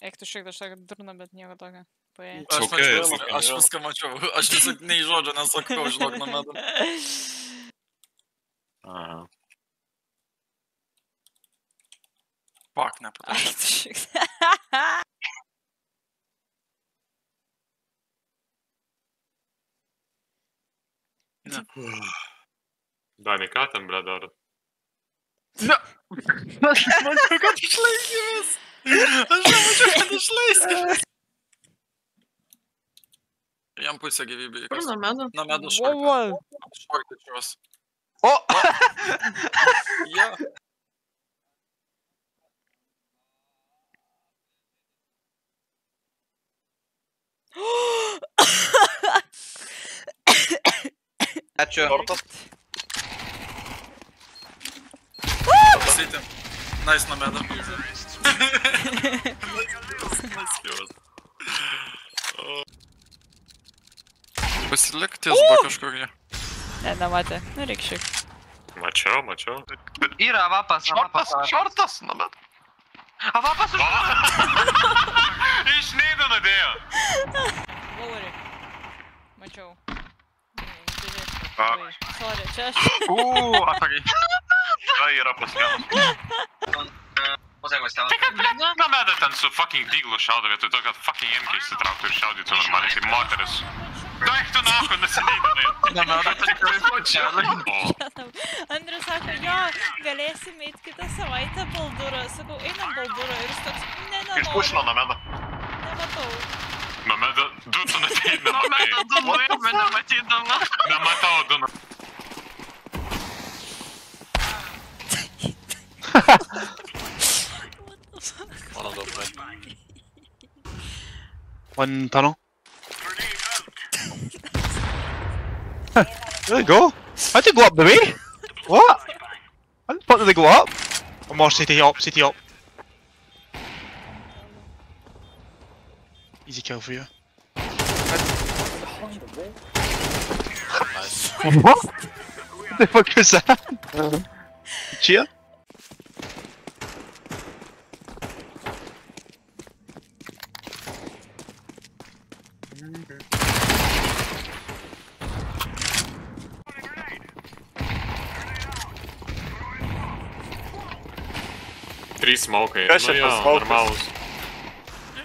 Eik tu šiek tiek durna, bet nieko tokio. Aš viską mačiau, aš tiesiog nei žodžio nesakau, žinok, Nomedą. Aha. Fuck, nepatau. Eik tu šiek tiek. Dani, ką ten, ble, dar? Ne! Aš nemačiau, kad išlaikymės! Aš nemačiau, kad išlaikymės! Jam pusę gyvybė. Kur Nomedą? Nomedą Wow. šortičiuos. O! Ja. Ačiū. Pasitėm. Nice Nomedą. Pasilik ties B kažkokie. Ne, nematė. Nu, reik šiek. Mačiau. Yra avapas. Šortas, Nomed. Avapas už... Iš neido nudėjo. Lowerį. Mačiau. A. Sorry, čia aš. Atakai. Tai yra pasienas. Tai kad, ble, Nomedą ten su fucking dyglu šaudo vietoj to, kad fucking MK įsitrauktų ir šaudytų normaliai kaip moteris. Daiktų nahu, nesileidinai. Nomedą tikrai pačialai. Andrius sako, jo, galėsim eit kitą savaitę Baldurą. Sakau, einam Baldurą ir jis toks, ne, Išpušino Nomedą. nematau. Nomedą, du tu neteidama. Nomedą du nuėjome nematydama. Nematau, du. Mano dobrai. One tunnel. There they go. How'd they go up the way? What? How the fuck did they go up? Or more city up. Easy kill for you. Nice. What? What the fuck was that? Cheer? Trys smokai. Kas čia Nu jo, tas smokas? normalus.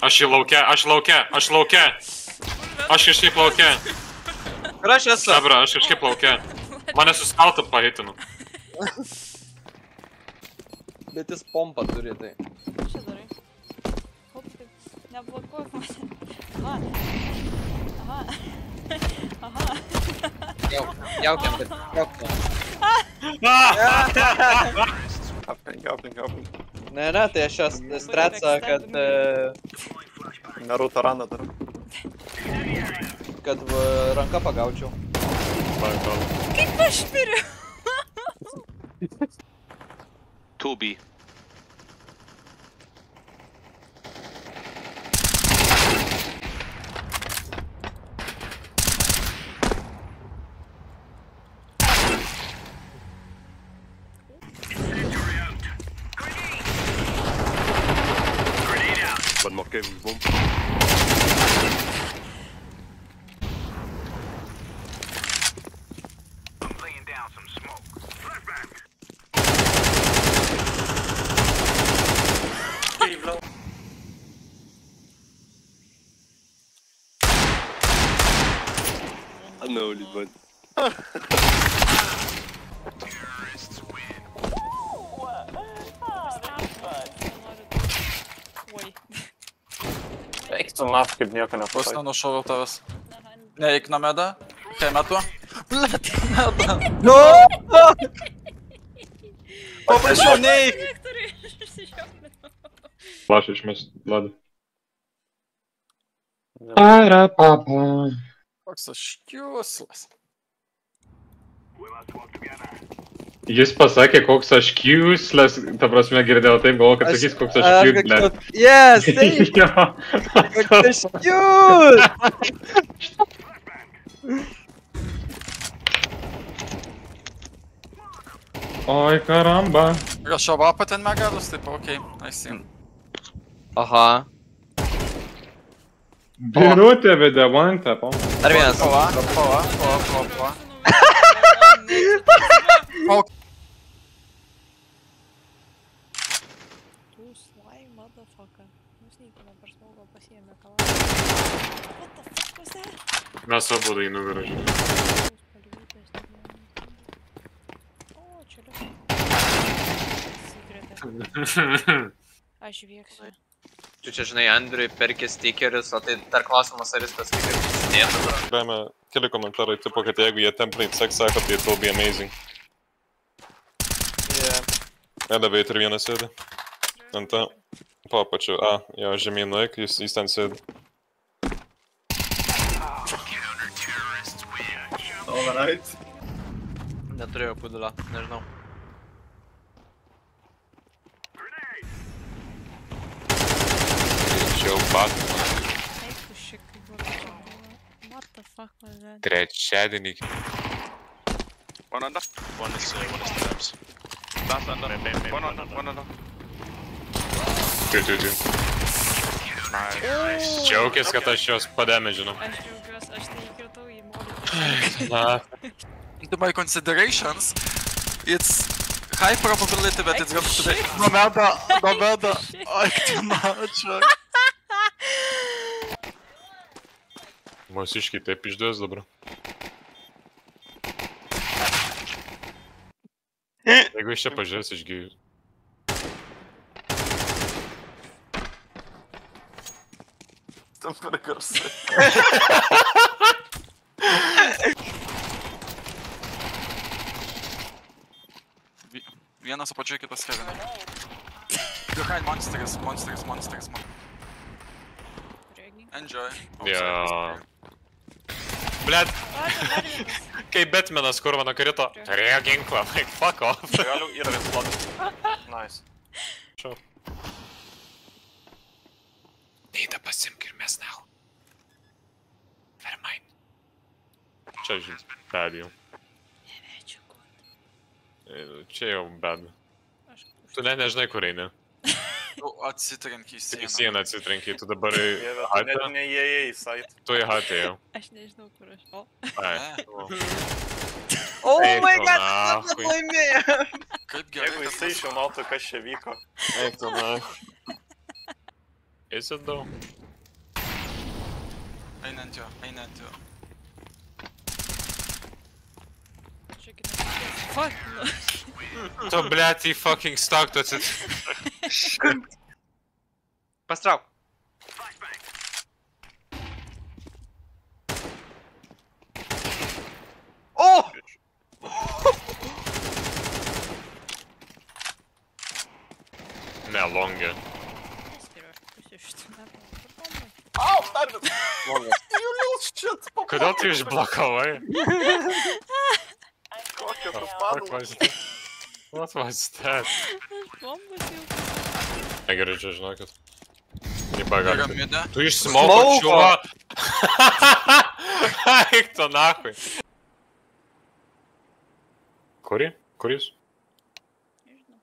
Aš į lauke. Aš kažkaip lauke. Kur aš esu? Sebra, aš kažkaip lauke. Mane suskautą pahitinu. Bet jis pompą turi, tai. Čia darai. Hops, kad neblokuok mane. Aha. Jaukiam, bet jaukiam. Gaukim. Ne, tai aš šios stratsa, kad... Naruto raną dar. Kad ranką pagaučiau. Kaip aš miriu? 2B. Pas de marquer, vous bon. Ah non, les bonnes. Oi. Eik tu naf, kaip nieko Vos nepasakė. nenušoviau tavęs. Neik Nomedą. Kai metu. Blet, Nomeda. No! Paprašiau, neik. Vektoriai, aš išsižiauninu. Flash išmest, Vlad. Koks aš kiuslas. Jis pasakė, koks aš useless, ta prasme girdėjau taip, galvoju, kad sakys, koks aš cute, blėt. Yes, taip! Koks aš cute! Oi, karamba. Rusho up ten megadus, taip, okei, I see. Aha. Birutė vedė vantę, pom. Dar vienas. Pova. Tu slime, motherfucker. Nusnykime per smogą, pasiėmė kalą. What the fuck was that? Mes abu į nugarą žiūrėjome. O, čia liuka. Aš vėksiu. Tu čia žinai, Andriui perki stikerius, o tai dar klausimas, ar jis tas stikerius įsidėtų. Galime keli komentarai, tipo, kad jeigu jie template sex sako, tai it will be amazing. Nedavė ir vienas sėdi. Ant to. Po apačiu. Jo, žemyn nueik, jis ten sėdi. Alright. Neturėjau pudulio, nežinau. Čia pat. Eik tu šikai buvo. What the fuck was that? Trečiadienį. One under. One is steps. Last under. One under. Tu. Džiaugės, kad aš jos padamedžinau. Aš džiaugiuosi, aš tai įkritau į molį. Na. Into my considerations, it's high probability that it's going to be... Nomeda, Aktinačia. Mūsiškai taip išdės dabar. Jeigu iš čia pažiūrės, išgyviu. Tam per garsai. Vienas apačioje, kitas Kevinai. Behind monsters. Enjoy. Jo. Blet. Kai Batmanas kurvano krito. Turėjo ginklą, like fuck off. Galiu yra vienas blogas. Nice. Šau. Neida pasimk ir mes nau. Vermain. Čia žiūrės, bad jau. Čia jau bad. Tu nežinai kur eini. Tu atsitrenki į sieną. Į sieną atsitrenki, tu dabar į Net hatę. neįėjai į site. Tu į hatę jau. Aš nežinau, kur aš. O. Ai. Oh Eik my tu god, nachui. mes laimėjom! Kaip gerai, Jeigu jisai žinotų, kas čia vyko. Eik tu nachui. Is it though? Einant jo. Fuck. Tu, blet, į fucking stuck, tu atsit... Pastrauk. O! Ne, longe. Kodėl tu išblokavai? Kokia tu What was that? What was that? Bombas jau. Negerai, čia žinokit. Į Yra bagarą. mide. Tu išsmoko čiuva. Eik tu nachui. Kuri? Kuris? Nežinau.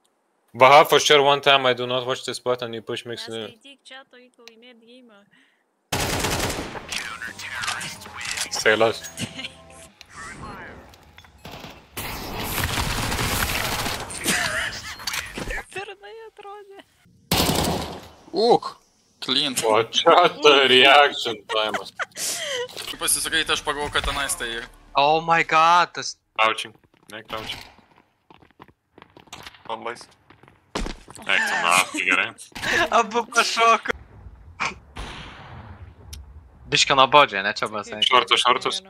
Baha, for sure one time I do not watch this button, you push mix in. Neskaityk čia to įkau į medgėjimą. Sailas. Pirnai atrodė. Clean. O čia ta reaction time'as. Tu pasisakai, aš pagalvoju, kad tenais tai ir... Oh my god, tas... Crouching. Ne, crouching. Bombais. Eik tu nachui, gerai. Abu pašoko. Biškio nuobodžiai, ne čia basai. Šortus.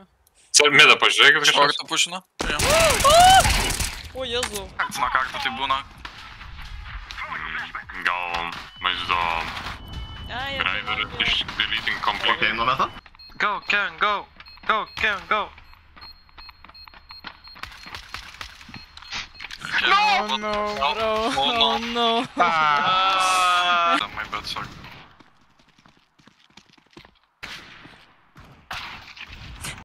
Mida, pažiūrėkit kažkas. Šortų pušina. O, Jezu. Na kartu tai būna. Gal vaizdo Ai, driver iš deleting completely. numeta? Go, Kevin, go! Go, Kevin, go! Oh no, bro. Oh no.